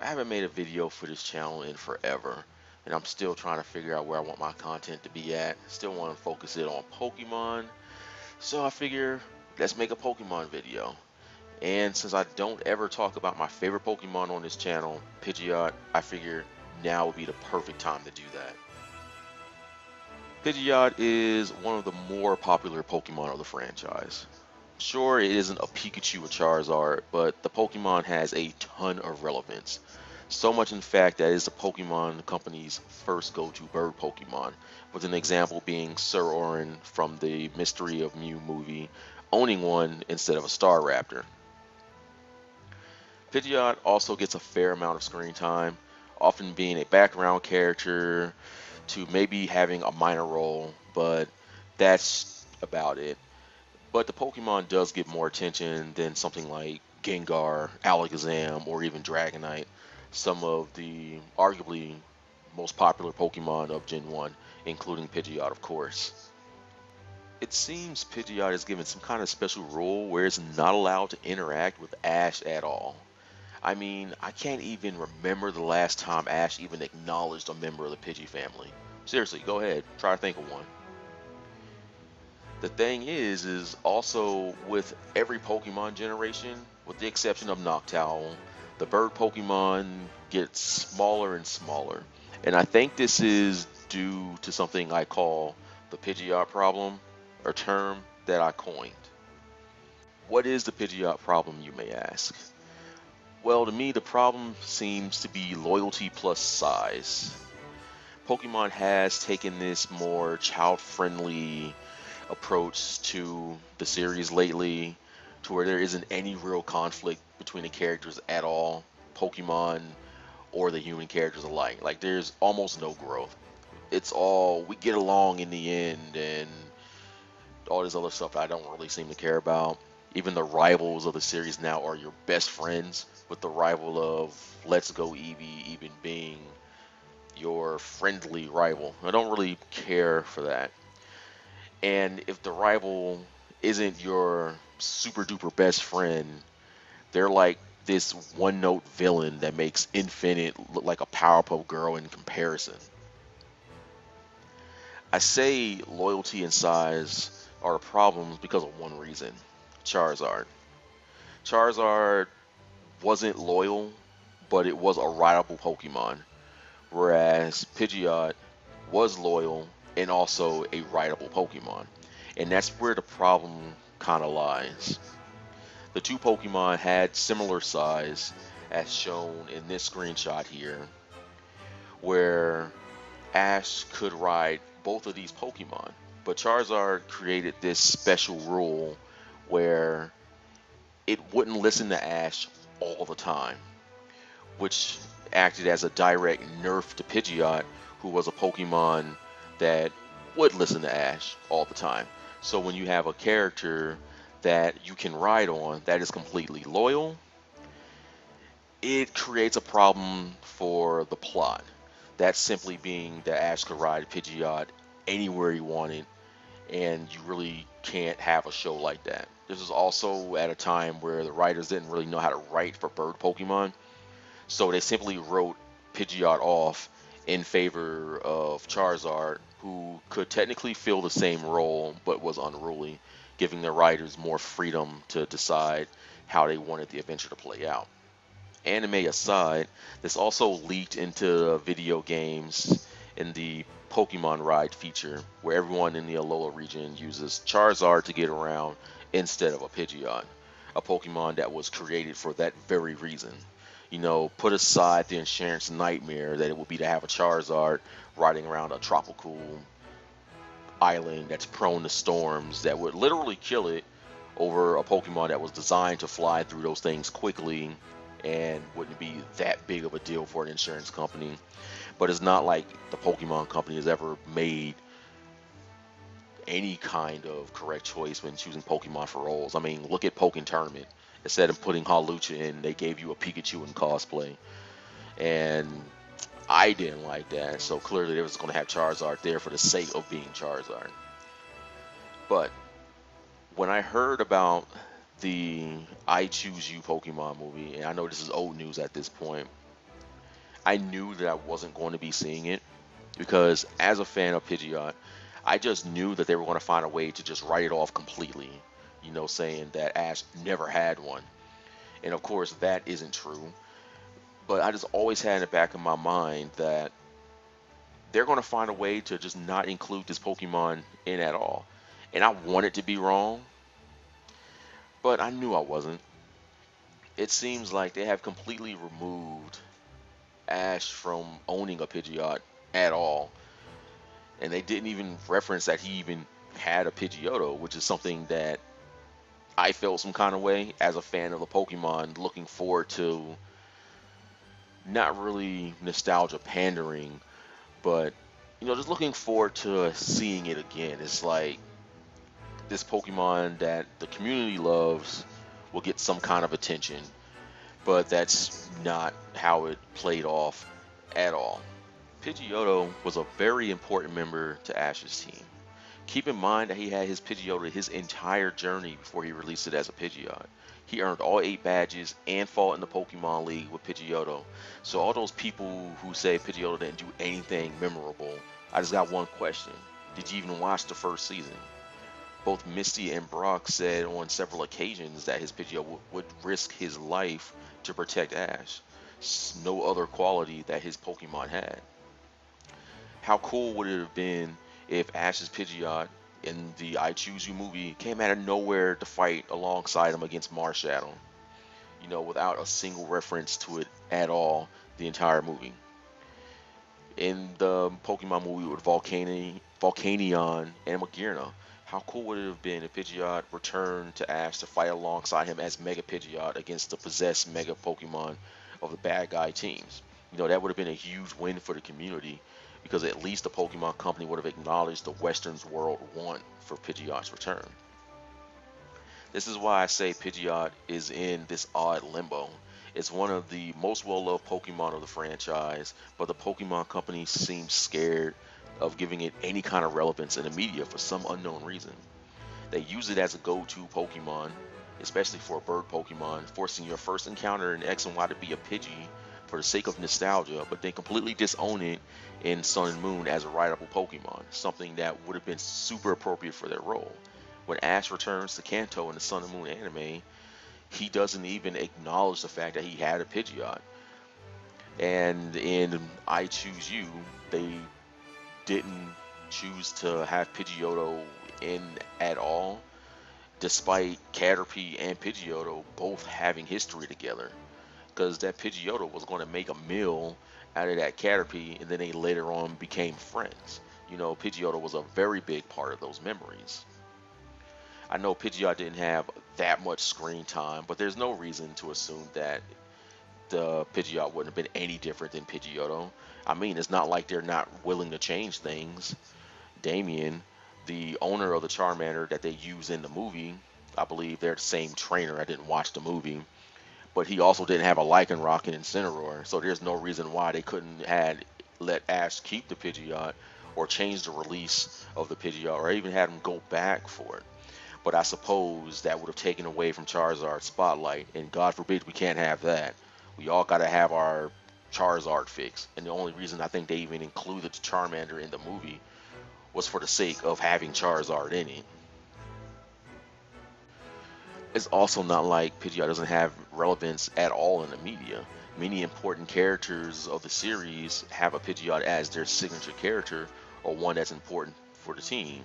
I haven't made a video for this channel in forever, and I'm still trying to figure out where I want my content to be at. Still want to focus it on Pokemon, so I figure let's make a Pokemon video. And since I don't ever talk about my favorite Pokemon on this channel, Pidgeot, I figure now would be the perfect time to do that. Pidgeot is one of the more popular Pokemon of the franchise. Sure, it isn't a Pikachu or Charizard, but the Pokemon has a ton of relevance. So much, in fact, that it's the Pokemon Company's first go-to bird Pokemon, with an example being Sir Orin from the Mystery of Mew movie, owning one instead of a Staraptor. Pidgeot also gets a fair amount of screen time, often being a background character to maybe having a minor role, but that's about it. But the Pokemon does get more attention than something like Gengar, Alakazam, or even Dragonite, some of the arguably most popular Pokemon of Gen 1, including Pidgeot, of course. It seems Pidgeot is given some kind of special rule where it's not allowed to interact with Ash at all. I mean, I can't even remember the last time Ash even acknowledged a member of the Pidgey family. Seriously, go ahead, try to think of one. The thing is also with every Pokemon generation, with the exception of Noctowl, the bird Pokemon gets smaller and smaller. And I think this is due to something I call the Pidgeot problem, a term that I coined. What is the Pidgeot problem, you may ask? Well, to me, the problem seems to be loyalty plus size. Pokemon has taken this more child friendly approach to the series lately, to where there isn't any real conflict between the characters at all, Pokemon or the human characters alike. Like, there's almost no growth. It's all we get along in the end, and all this other stuff I don't really seem to care about. Even the rivals of the series now are your best friends, with the rival of Let's Go Eevee even being your friendly rival. I don't really care for that. And if the rival isn't your super duper best friend, they're like this one note villain that makes Infinite look like a Powerpuff Girl in comparison. I say loyalty and size are problems because of one reason: Charizard. Charizard wasn't loyal, but it was a rideable Pokemon, whereas Pidgeot was loyal and also a rideable Pokemon. And that's where the problem kind of lies. The two Pokemon had similar size, as shown in this screenshot here, where Ash could ride both of these Pokemon. But Charizard created this special rule where it wouldn't listen to Ash all the time, which acted as a direct nerf to Pidgeot, who was a Pokemon that would listen to Ash all the time. So when you have a character that you can ride on that is completely loyal, it creates a problem for the plot. That simply being that Ash could ride Pidgeot anywhere he wanted, and you really can't have a show like that. This is also at a time where the writers didn't really know how to write for bird Pokemon, so they simply wrote Pidgeot off in favor of Charizard, who could technically fill the same role but was unruly, giving the writers more freedom to decide how they wanted the adventure to play out. Anime aside, this also leaked into video games in the Pokemon Ride feature, where everyone in the Alola region uses Charizard to get around instead of a Pidgeot, a Pokemon that was created for that very reason. You know, put aside the insurance nightmare that it would be to have a Charizard riding around a tropical island that's prone to storms that would literally kill it over a Pokemon that was designed to fly through those things quickly and wouldn't be that big of a deal for an insurance company. But it's not like the Pokemon company has ever made any kind of correct choice when choosing Pokemon for roles. I mean, look at Pokken Tournament. Instead of putting Hawlucha in, they gave you a Pikachu in cosplay. And I didn't like that, so clearly they was going to have Charizard there for the sake of being Charizard. But when I heard about the I Choose You Pokemon movie, and I know this is old news at this point, I knew that I wasn't going to be seeing it because as a fan of Pidgeot, I just knew that they were going to find a way to just write it off completely, saying that Ash never had one. And of course, that isn't true. But I just always had in the back of my mind that they're going to find a way to just not include this Pokemon in at all. And I wanted to be wrong, but I knew I wasn't. It seems like they have completely removed Ash from owning a Pidgeot at all. And they didn't even reference that he even had a Pidgeotto, which is something that I felt some kind of way as a fan of the Pokemon, looking forward to not really nostalgia pandering, but just looking forward to seeing it again. It's like this Pokemon that the community loves will get some kind of attention, but that's not how it played off at all. Pidgeotto was a very important member to Ash's team. Keep in mind that he had his Pidgeotto his entire journey before he released it as a Pidgeot. He earned all 8 badges and fought in the Pokemon League with Pidgeotto. So all those people who say Pidgeotto didn't do anything memorable, I just got one question. Did you even watch the first season? Both Misty and Brock said on several occasions that his Pidgeot would risk his life to protect Ash. No other quality that his Pokemon had. How cool would it have been if Ash's Pidgeot in the I Choose You movie came out of nowhere to fight alongside him against Marshadow, without a single reference to it at all the entire movie. In the Pokemon movie with Volcanion and Magearna, how cool would it have been if Pidgeot returned to Ash to fight alongside him as Mega Pidgeot against the possessed Mega Pokemon of the bad guy teams? That would have been a huge win for the community because at least the Pokemon Company would have acknowledged the Western's world want for Pidgeot's return. This is why I say Pidgeot is in this odd limbo. It's one of the most well-loved Pokemon of the franchise, but the Pokemon Company seems scared of giving it any kind of relevance in the media for some unknown reason. They use it as a go-to Pokemon, especially for a bird Pokemon, forcing your first encounter in X and Y to be a Pidgey for the sake of nostalgia, but then completely disown it in Sun and Moon as a rideable Pokemon, something that would have been super appropriate for their role. When Ash returns to Kanto in the Sun and Moon anime, he doesn't even acknowledge the fact that he had a Pidgeot. And in I Choose You, they didn't choose to have Pidgeotto in at all, despite Caterpie and Pidgeotto both having history together. Because that Pidgeotto was going to make a meal out of that Caterpie, and then they later on became friends. Pidgeotto was a very big part of those memories. I know Pidgeot didn't have that much screen time, but there's no reason to assume that the Pidgeot wouldn't have been any different than Pidgeotto. I mean, it's not like they're not willing to change things. Damien, the owner of the Charmander that they use in the movie, I believe they're the same trainer. I didn't watch the movie, but he also didn't have a Lycanroc and Incineroar, so there's no reason why they couldn't had let Ash keep the Pidgeot or change the release of the Pidgeot or even had him go back for it. But I suppose that would have taken away from Charizard's spotlight, and God forbid we can't have that. We all got to have our Charizard fix, and the only reason I think they even included the Charmander in the movie was for the sake of having Charizard in it. It's also not like Pidgeot doesn't have relevance at all in the media. Many important characters of the series have a Pidgeot as their signature character or one that's important for the team.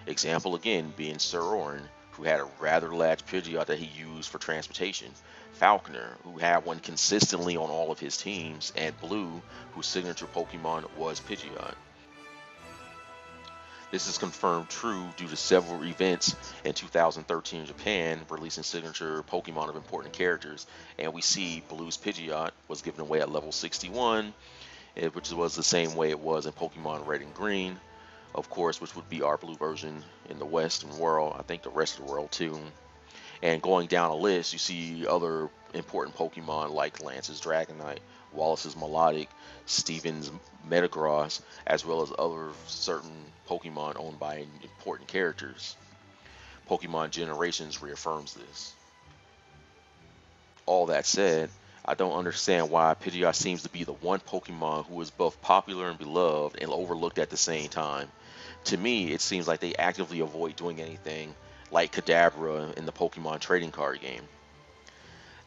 Example again being Sir Orin, who had a rather large Pidgeot that he used for transportation. Falconer, who had one consistently on all of his teams, and Blue, whose signature Pokemon was Pidgeot. This is confirmed true due to several events in 2013 in Japan releasing signature Pokemon of important characters, and we see Blue's Pidgeot was given away at level 61, which was the same way it was in Pokemon Red and Green, of course, which would be our blue version in the Western world, I think the rest of the world too. And going down a list, you see other important Pokemon like Lance's Dragonite, Wallace's Melodic, Steven's Metagross, as well as other certain Pokemon owned by important characters. Pokemon Generations reaffirms this. All that said, I don't understand why Pidgeot seems to be the one Pokemon who is both popular and beloved and overlooked at the same time. To me, it seems like they actively avoid doing anything like Kadabra in the Pokemon trading card game.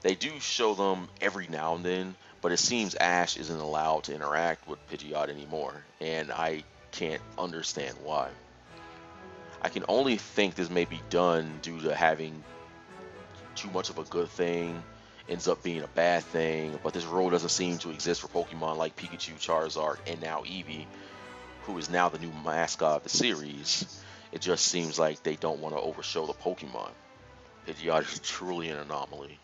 They do show them every now and then, but it seems Ash isn't allowed to interact with Pidgeot anymore, and I can't understand why. I can only think this may be done due to having too much of a good thing ends up being a bad thing, but this rule doesn't seem to exist for Pokemon like Pikachu, Charizard, and now Eevee, who is now the new mascot of the series. It just seems like they don't want to overshow the Pokemon. Pidgeot is truly an anomaly.